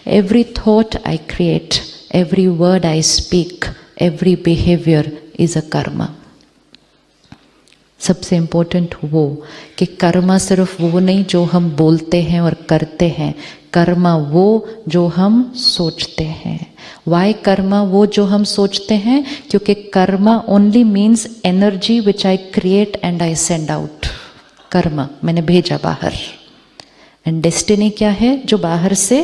Every thought I create, every word I speak, every behavior is a karma. सबसे important वो कि कर्मा सिर्फ वो नहीं जो हम बोलते हैं और करते हैं, कर्मा वो जो हम सोचते हैं. वाई कर्मा वो जो हम सोचते हैं? क्योंकि Karma only means energy which I create and I send out. Karma मैंने भेजा बाहर, एंड डेस्टिनी क्या है? जो बाहर से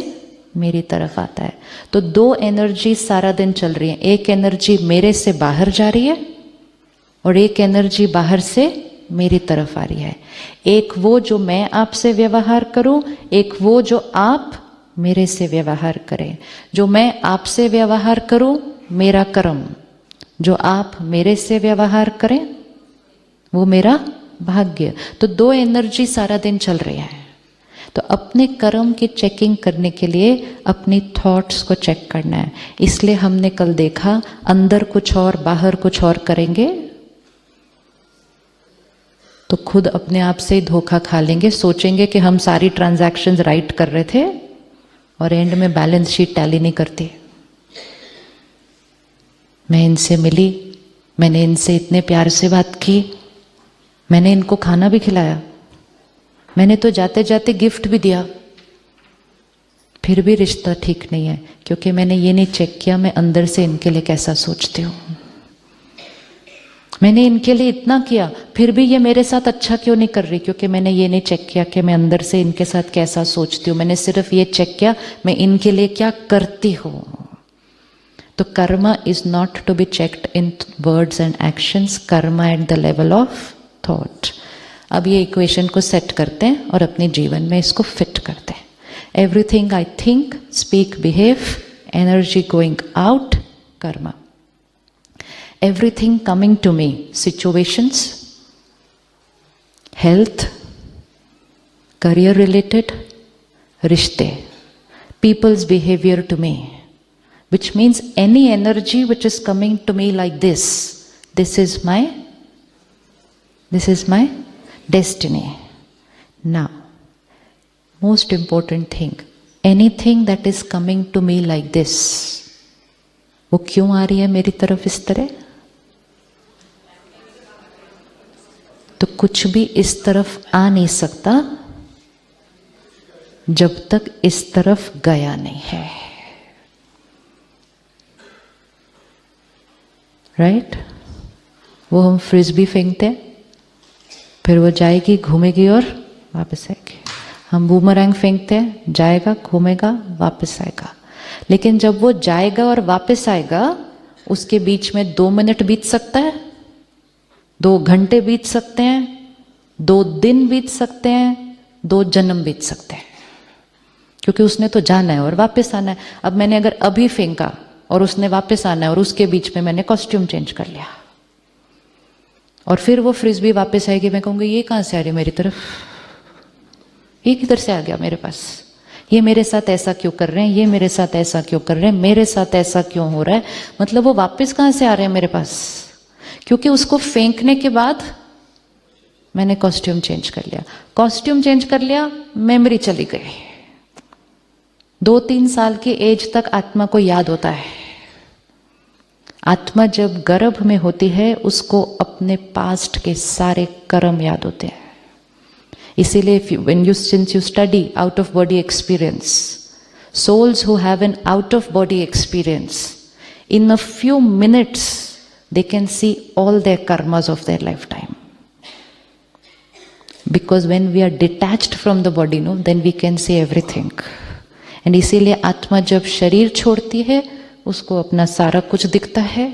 मेरी तरफ आता है. तो दो एनर्जी सारा दिन चल रही है. एक एनर्जी मेरे से बाहर जा रही है और एक एनर्जी बाहर से मेरी तरफ आ रही है. एक वो जो मैं आपसे व्यवहार करूं, एक वो जो आप मेरे से व्यवहार करें. जो मैं आपसे व्यवहार करूं मेरा कर्म, जो आप मेरे से व्यवहार करें वो मेरा भाग्य. तो दो एनर्जी सारा दिन चल रही है. तो अपने कर्म की चेकिंग करने के लिए अपनी थॉट्स को चेक करना है. इसलिए हमने कल देखा अंदर कुछ और बाहर कुछ और करेंगे तो खुद अपने आप से ही धोखा खा लेंगे. सोचेंगे कि हम सारी ट्रांजैक्शंस राइट कर रहे थे और एंड में बैलेंस शीट टैली नहीं करती. मैं इनसे मिली, मैंने इनसे इतने प्यार से बात की, मैंने इनको खाना भी खिलाया, मैंने तो जाते जाते गिफ्ट भी दिया, फिर भी रिश्ता ठीक नहीं है क्योंकि मैंने ये नहीं चेक किया मैं अंदर से इनके लिए कैसा सोचती हूँ. मैंने इनके लिए इतना किया फिर भी ये मेरे साथ अच्छा क्यों नहीं कर रही? क्योंकि मैंने ये नहीं चेक किया कि मैं अंदर से इनके साथ कैसा सोचती हूँ. मैंने सिर्फ ये चेक किया मैं इनके लिए क्या करती हूँ. तो karma is not to be checked in words and actions, karma at the level of thought. अब ये इक्वेशन को सेट करते हैं और अपने जीवन में इसको फिट करते हैं. Everything I think, speak, behave, energy going out, Karma. Everything coming to me, situations, health, career related, rishte, people's behavior to me, which means any energy which is coming to me like this is my destiny. Now, most important thing, anything that is coming to me like this, वो क्यों आ रही है मेरी तरफ इस तरह? तो कुछ भी इस तरफ आ नहीं सकता जब तक इस तरफ गया नहीं है. राइट? वो हम फ्रिस्बी फेंकते हैं, फिर वो जाएगी, घूमेगी और वापस आएगी. हम बूमरैंग फेंकते हैं, जाएगा, घूमेगा, वापस आएगा. लेकिन जब वो जाएगा और वापस आएगा उसके बीच में 2 मिनट बीत सकता है, 2 घंटे बीत सकते हैं, 2 दिन बीत सकते हैं, 2 जन्म बीत सकते हैं, क्योंकि उसने तो जाना है और वापस आना है. अब मैंने अगर अभी फेंका और उसने वापस आना है और उसके बीच में मैंने कॉस्ट्यूम चेंज कर लिया और फिर वो फ्रिस्बी वापस आएगी, मैं कहूँगी ये कहाँ से आ रही है मेरी तरफ, ये किधर से आ गया मेरे पास, ये मेरे साथ ऐसा क्यों कर रहे हैं, ये मेरे साथ ऐसा क्यों कर रहे हैं, मेरे साथ ऐसा क्यों हो रहा है. मतलब वो वापस कहाँ से आ रहे हैं मेरे पास? क्योंकि उसको फेंकने के बाद मैंने कॉस्ट्यूम चेंज कर लिया. कॉस्ट्यूम चेंज कर लिया, मेमोरी चली गई. 2-3 साल की एज तक आत्मा को याद होता है. आत्मा जब गर्भ में होती है उसको अपने पास्ट के सारे कर्म याद होते हैं. इसीलिए since you study out of body experience, souls who have an out of body experience, in a few minutes they can see all their karmas of their lifetime. Because when we are detached from the body, no, then we can see everything. And इसीलिए आत्मा जब शरीर छोड़ती है उसको अपना सारा कुछ दिखता है,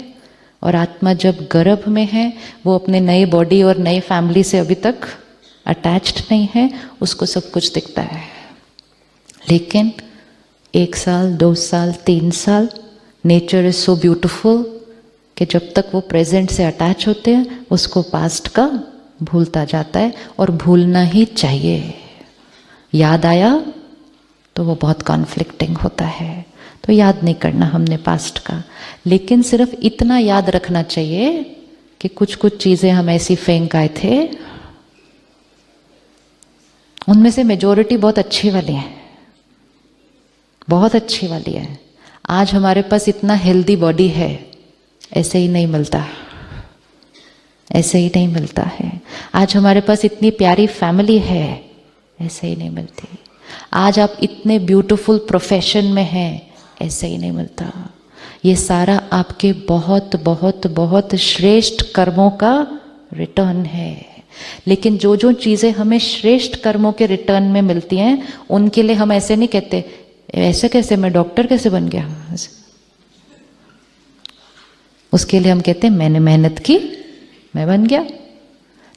और आत्मा जब गर्भ में है वो अपने नए बॉडी और नए फैमिली से अभी तक अटैच्ड नहीं है, उसको सब कुछ दिखता है. लेकिन 1 साल, 2 साल, 3 साल, नेचर इज सो ब्यूटिफुल कि जब तक वो प्रेजेंट से अटैच होते हैं उसको पास्ट का भूलता जाता है, और भूलना ही चाहिए. याद आया तो वो बहुत कॉन्फ्लिक्टिंग होता है, तो याद नहीं करना हमने पास्ट का. लेकिन सिर्फ इतना याद रखना चाहिए कि कुछ कुछ चीज़ें हम ऐसी फेंक आए थे, उनमें से मेजॉरिटी बहुत अच्छी वाली हैं, बहुत अच्छी वाली है। आज हमारे पास इतना हेल्दी बॉडी है, ऐसे ही नहीं मिलता, ऐसे ही नहीं मिलता है। आज हमारे पास इतनी प्यारी फैमिली है, ऐसे ही नहीं मिलती। आज आप इतने ब्यूटीफुल प्रोफेशन में हैं, ऐसे ही नहीं मिलता। ये सारा आपके बहुत बहुत बहुत श्रेष्ठ कर्मों का रिटर्न है। लेकिन जो जो चीज़ें हमें श्रेष्ठ कर्मों के रिटर्न में मिलती हैं, उनके लिए हम ऐसे नहीं कहते, ऐसे कैसे, मैं डॉक्टर कैसे बन गया। उसके लिए हम कहते हैं मैंने मेहनत की, मैं बन गया।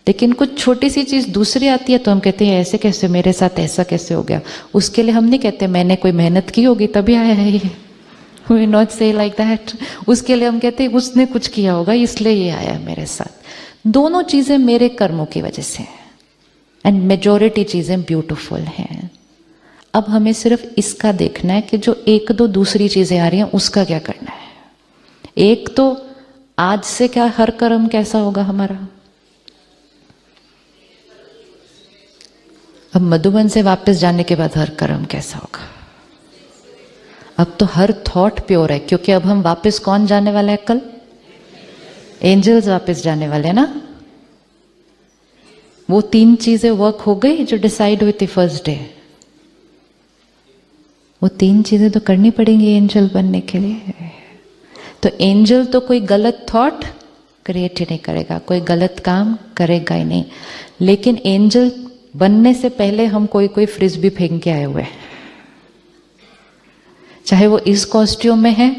लेकिन कुछ छोटी सी चीज़ दूसरी आती है तो हम कहते हैं ऐसे कैसे, मेरे साथ ऐसा कैसे हो गया। उसके लिए हम नहीं कहते मैंने कोई मेहनत की होगी तभी आया है ये, वी नॉट से लाइक दैट। उसके लिए हम कहते हैं उसने कुछ किया होगा इसलिए ये आया है मेरे साथ। दोनों चीज़ें मेरे कर्मों की वजह से हैं, एंड मेजॉरिटी चीज़ें ब्यूटीफुल हैं। अब हमें सिर्फ इसका देखना है कि जो एक दो दूसरी चीज़ें आ रही हैं उसका क्या करना है। एक तो आज से क्या हर कर्म कैसा होगा हमारा। अब मधुबन से वापस जाने के बाद हर कर्म कैसा होगा। अब तो हर थॉट प्योर है, क्योंकि अब हम वापस कौन जाने वाला है कल, एंजल्स वापस जाने वाले हैं ना। वो 3 चीजें वर्क हो गई जो डिसाइड हुई थी फर्स्ट डे। वो 3 चीजें तो करनी पड़ेंगी एंजल बनने के लिए। तो एंजल तो कोई गलत थॉट क्रिएट ही नहीं करेगा, कोई गलत काम करेगा ही नहीं। लेकिन एंजल बनने से पहले हम कोई फ्रिस्बी फेंक के आए हुए हैं, चाहे वो इस कॉस्ट्यूम में है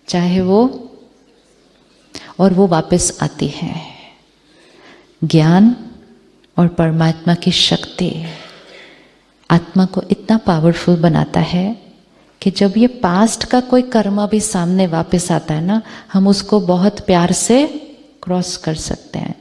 चाहे वो, और वो वापस आती है। ज्ञान और परमात्मा की शक्ति आत्मा को इतना पावरफुल बनाता है कि जब ये पास्ट का कोई कर्म भी सामने वापस आता है ना, हम उसको बहुत प्यार से क्रॉस कर सकते हैं।